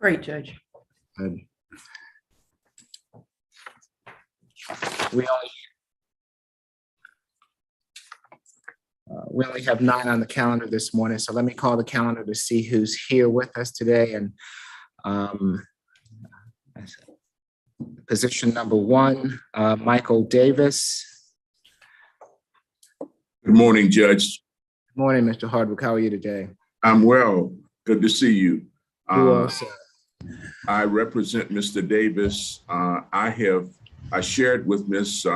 Great, Judge. Good. We only have 9 on the calendar this morning, so let me call the calendar to see who's here with us today. And position number 1, Michael Davis. Good morning, Judge. Good morning, Mr. Hardwick. How are you today? I'm well. Good to see you. You also. I represent Mr. Davis. I shared with Ms.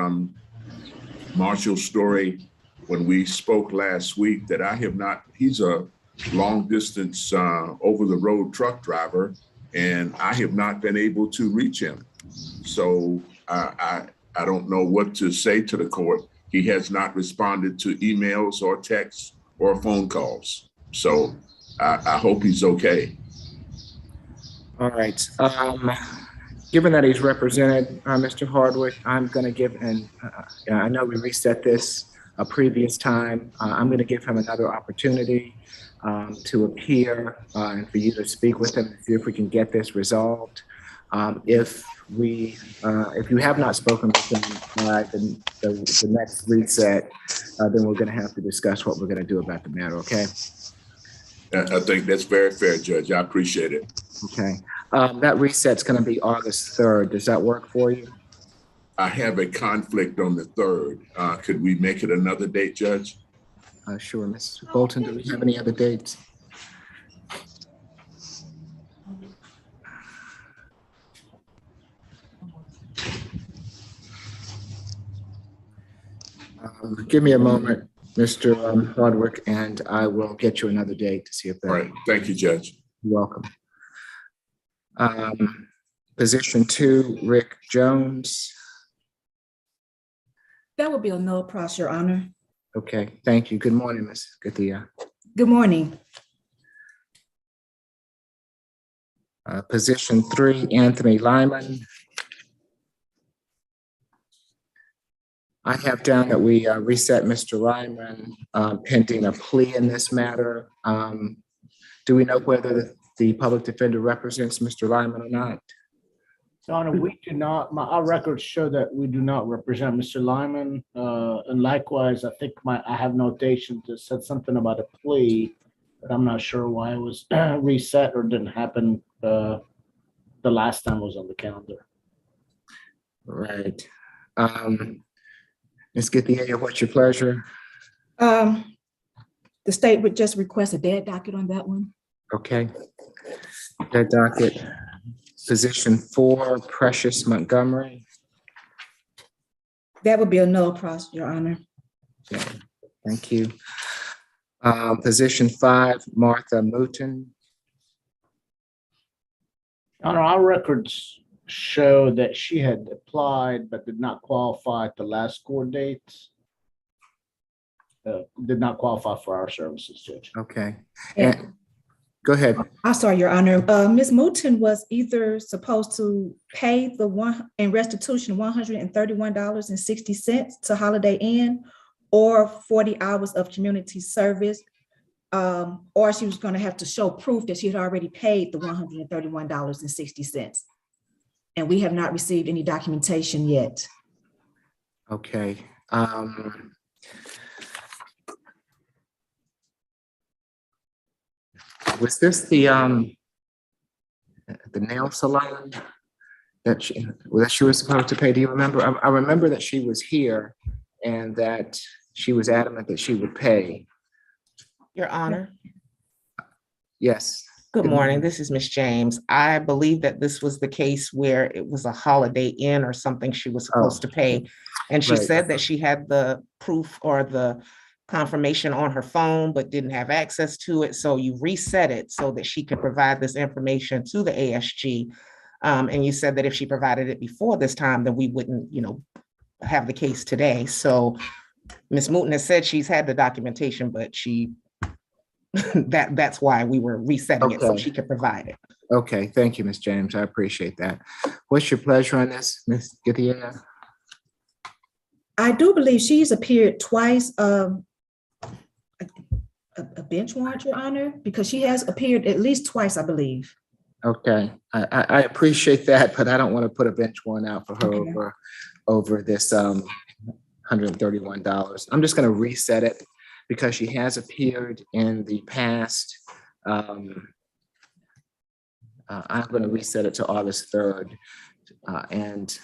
Marshall's story when we spoke last week that he's a long distance over the road truck driver, and I have not been able to reach him. So I don't know what to say to the court. He has not responded to emails or texts or phone calls. So I hope he's okay. All right. Given that he's represented, Mr. Hardwick, I'm going to give, and I know we reset this a previous time. I'm going to give him another opportunity to appear and for you to speak with him and see if we can get this resolved. If you have not spoken with him the next reset, then we're going to have to discuss what we're going to do about the matter. Okay. I think that's very fair, Judge. I appreciate it. Okay. That reset's going to be August 3rd. Does that work for you? I have a conflict on the 3rd. Could we make it another date, Judge? Sure. Mr. Bolton, do we have any other dates? Give me a moment, Mr. Hardwick, and I will get you another date to see if that. All right. Thank you, Judge. You're welcome. Position 2, Rick Jones. That would be a no pros, Your Honor. Okay, thank you. Good morning, Ms. Gathia. Good morning. Position 3, Anthony Lyman. I have down that we reset Mr. Lyman pending a plea in this matter. Do we know whether the public defender represents Mr. Lyman or not? Your Honor, we do not, our records show that we do not represent Mr. Lyman. And likewise, I think I have notation that said something about a plea, but I'm not sure why it was reset or didn't happen the last time it was on the calendar. Right. Ms. Gathia, what's your pleasure? The state would just request a dead docket on that one. Okay. That docket. Position 4, Precious Montgomery. That would be a no pros, Your Honor. Okay. Thank you. Position 5, Martha Mouton. Your Honor, our records show that she had applied but did not qualify at the last court date. Did not qualify for our services, Judge. Okay. Yeah. And go ahead. I'm sorry, Your Honor. Ms. Mouton was either supposed to pay the one in restitution $131.60 to Holiday Inn or 40 hours of community service, or she was going to have to show proof that she had already paid the $131.60. And we have not received any documentation yet. Okay. Was this the nail salon that she was supposed to pay? Do you remember? I remember that she was here and that she was adamant that she would pay. Your Honor, Yes. good morning. This is Ms. James. I believe that this was the case where it was a Holiday Inn or something she was supposed to pay. And she Right. said that she had the proof or the confirmation on her phone, but didn't have access to it. So you reset it so that she could provide this information to the ASG. And you said that if she provided it before this time, then we wouldn't, have the case today. So Ms. Mouton has said she's had the documentation, but that's why we were resetting it so Okay. she could provide it. Okay. Thank you, Ms. James. I appreciate that. What's your pleasure on this, Ms. Gathia? I do believe she's appeared twice, a bench warrant, Your Honor, because she has appeared at least twice, I believe. Okay, I appreciate that, but I don't want to put a bench warrant out for her Okay. over this $131. I'm just going to reset it because she has appeared in the past. I'm going to reset it to August 3rd. And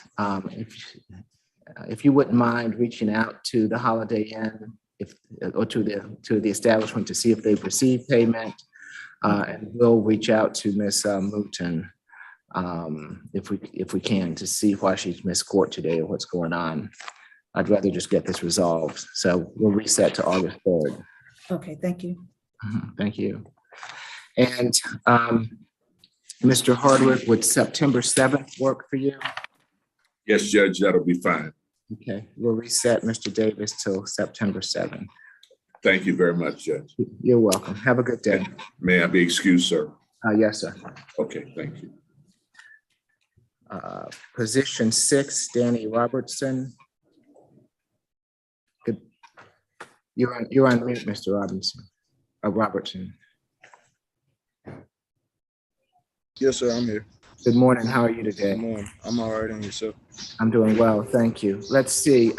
if you wouldn't mind reaching out to the Holiday Inn or to the establishment to see if they've received payment. And we'll reach out to Ms. Mouton if we can to see why she's missed court today or what's going on. I'd rather just get this resolved. So we'll reset to August 3rd. Okay, thank you. Thank you. And Mr. Hardwick, would September 7th work for you? Yes, Judge, that'll be fine. Okay, we'll reset Mr. Davis till September 7th. Thank you very much, Judge. You're welcome. Have a good day. May I be excused, sir? Yes, sir. Okay, thank you. Position 6, Danny Robertson. Good. You're on mute, Mr. Robertson. Yes, sir, I'm here. Good morning. How are you today? Good morning. I'm all right, and yourself? I'm doing well, thank you. Let's see.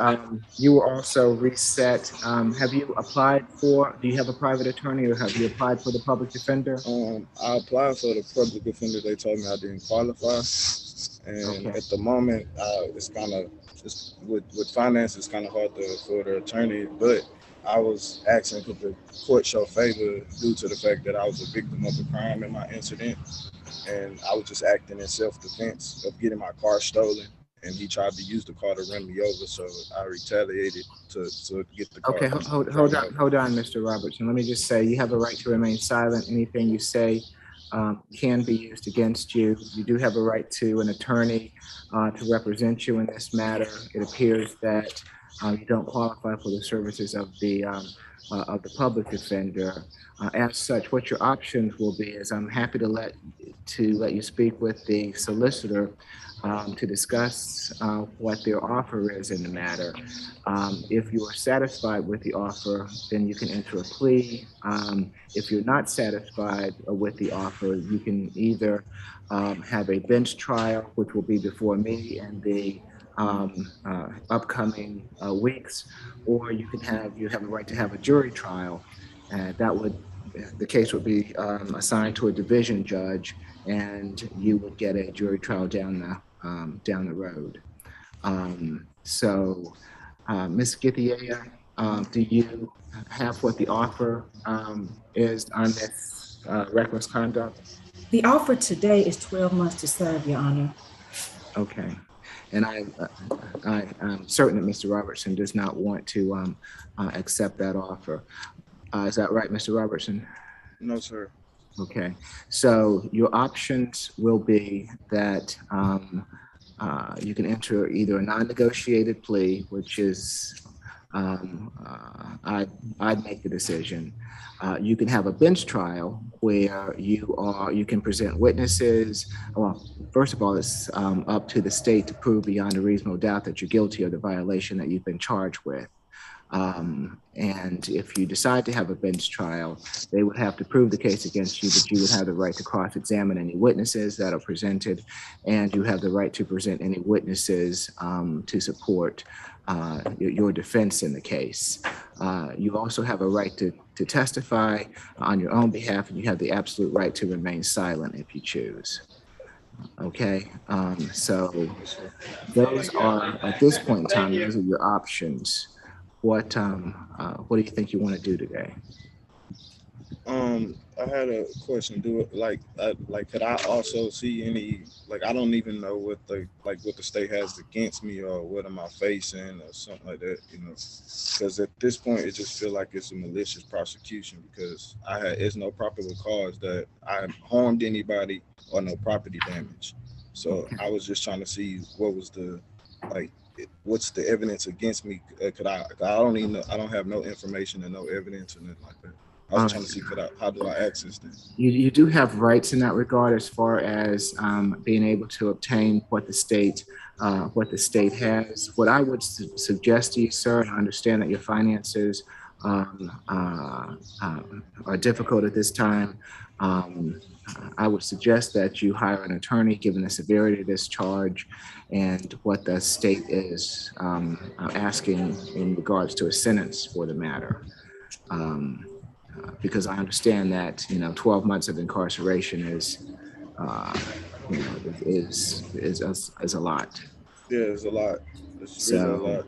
You were also reset. Have you applied for? Do you have a private attorney, or have you applied for the public defender? I applied for the public defender. They told me I didn't qualify, and Okay. at the moment, it's kind of with finance. It's kind of hard to afford an attorney, but I was asking could the court show favor due to the fact that I was a victim of a crime in my incident, and I was just acting in self-defense of getting my car stolen, and he tried to use the car to run me over, so I retaliated to get the car. Okay, hold on, Mr. Robertson. Let me just say, you have a right to remain silent. Anything you say can be used against you. You do have a right to an attorney to represent you in this matter. It appears that you don't qualify for the services of the public defender. As such, what your options will be is I'm happy to let you speak with the solicitor to discuss what their offer is in the matter. If you are satisfied with the offer, then you can enter a plea. If you're not satisfied with the offer, you can either have a bench trial, which will be before me and the upcoming weeks, or you have a right to have a jury trial. The case would be assigned to a division judge, and you would get a jury trial down the road. Ms. Githia, do you have what the offer is on this reckless conduct? The offer today is 12 months to serve, Your Honor. Okay. And I'm certain that Mr. Robertson does not want to accept that offer. Is that right, Mr. Robertson? No, sir. Okay. So your options will be that you can enter either a non-negotiated plea, which is I'd make the decision. You can have a bench trial where you can present witnesses. Well, first of all, it's up to the state to prove beyond a reasonable doubt that you're guilty of the violation that you've been charged with. And if you decide to have a bench trial, they would have to prove the case against you, but you would have the right to cross-examine any witnesses that are presented, and you have the right to present any witnesses to support your defense in the case. You also have a right to testify on your own behalf, and you have the absolute right to remain silent if you choose. Okay, so those are, at this point in time, those are your options. What do you think you want to do today? I had a question. Could I also see any, I don't even know what the state has against me, or what am I facing, or something like that, because at this point it just feels like it's a malicious prosecution, because it's no probable cause that I harmed anybody or no property damage. So Okay. I was just trying to see what was what's the evidence against me? I don't even know. I don't have no information and no evidence or nothing like that. I was trying to see how do I access that? You do have rights in that regard, as far as being able to obtain what the state has. What I would suggest to you, sir, and I understand that your finances are difficult at this time, I would suggest that you hire an attorney, given the severity of this charge and what the state is asking in regards to a sentence for the matter. Because I understand that, 12 months of incarceration is a lot. Yeah, it's a lot. It's really a So, lot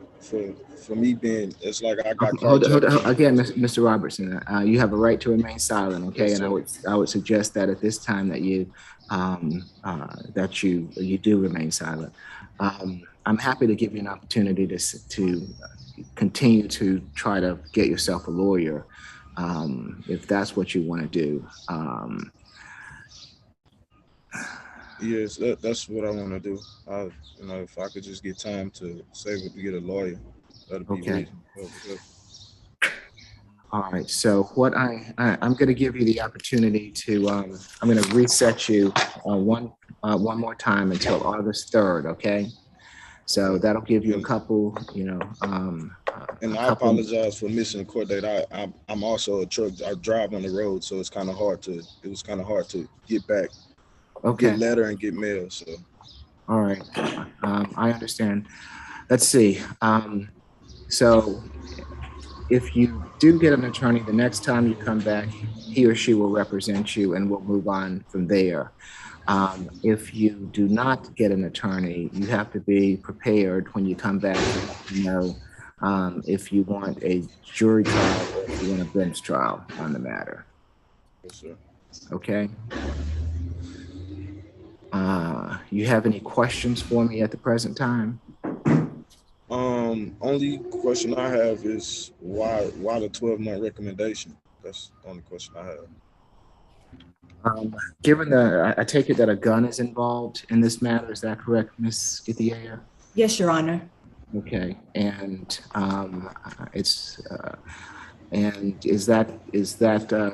for me being. It's like I got hold carjacked. again, Mr. Robertson. You have a right to remain silent, okay? Yes, And sir. I would suggest that at this time that you do remain silent. I'm happy to give you an opportunity to continue to try to get yourself a lawyer, if that's what you want to do. Yes, that's what I want to do. If I could just get time to save it to get a lawyer, that'd be Okay. reasonable. All right. So what I'm going to give you the opportunity to I'm going to reset you one more time until August 3rd. Okay. So that'll give you a couple, And I apologize for missing the court date. I'm also a truck. I drive on the road, so it's kind of hard to. It was kind of hard to get back, Okay. get letter and get mail. So. All right. I understand. Let's see. So if you do get an attorney, the next time you come back, he or she will represent you, and we'll move on from there. If you do not get an attorney, you have to be prepared when you come back to if you want a jury trial or if you want a bench trial on the matter. Yes, sir. Okay. You have any questions for me at the present time? Only question I have is why the 12-month recommendation? That's the only question I have. Given I take it that a gun is involved in this matter, is that correct, Ms. Ithiea? Yes, Your Honor. Okay, and and is that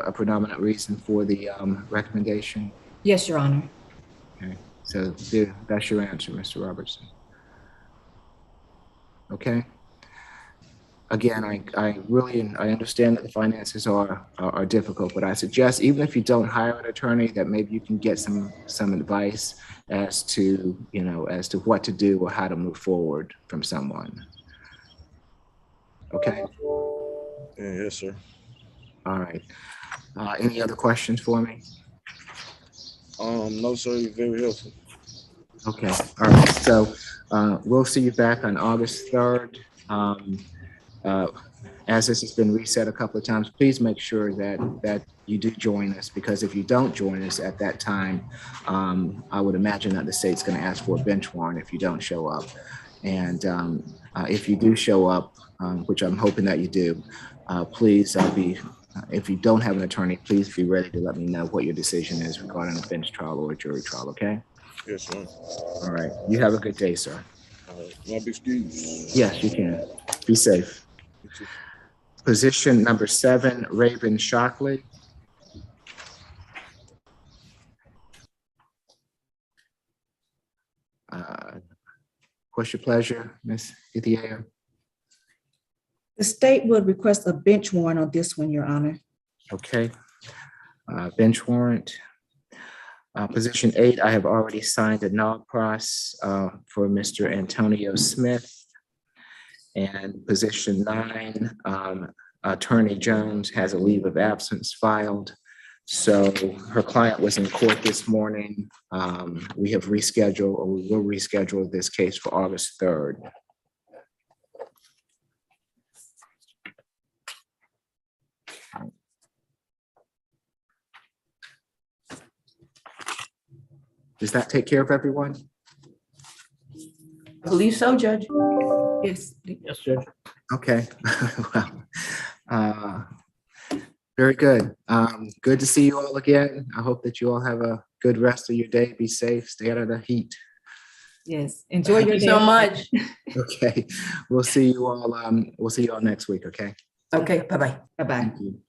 a predominant reason for the recommendation? Yes, Your Honor. Okay, so that's your answer, Mr. Robertson. Okay. Again, I understand that the finances are difficult, but I suggest even if you don't hire an attorney, that maybe you can get some advice as to what to do or how to move forward from someone. Okay. Yeah, yes, sir. All right. Any other questions for me? No, sir. You're very helpful. Okay. All right. So we'll see you back on August 3rd. As this has been reset a couple of times, please make sure that you do join us, because if you don't join us at that time, I would imagine that the state's going to ask for a bench warrant if you don't show up. And if you do show up, which I'm hoping that you do, please if you don't have an attorney, please be ready to let me know what your decision is regarding a bench trial or a jury trial, okay? Yes, sir. All right. You have a good day, sir. Can I be excused? Yes, you can. Be safe. Position number 7, Raven Shockley. What's your pleasure, Ms. Ithiea? The state would request a bench warrant on this one, Your Honor. Okay. Bench warrant. Position 8, I have already signed a non-pros for Mr. Antonio Smith. And position 9, Attorney Jones has a leave of absence filed. So her client was in court this morning. We have rescheduled, or we will reschedule this case for August 3rd. Does that take care of everyone? I believe so, Judge. Yes. Yes, Judge. Okay. Well, very good. Good to see you all again. I hope that you all have a good rest of your day. Be safe. Stay out of the heat. Yes. Enjoy Thank your you day. so much. Okay. We'll see you all. We'll see you all next week. Okay. Okay, bye-bye. Bye-bye. Thank you.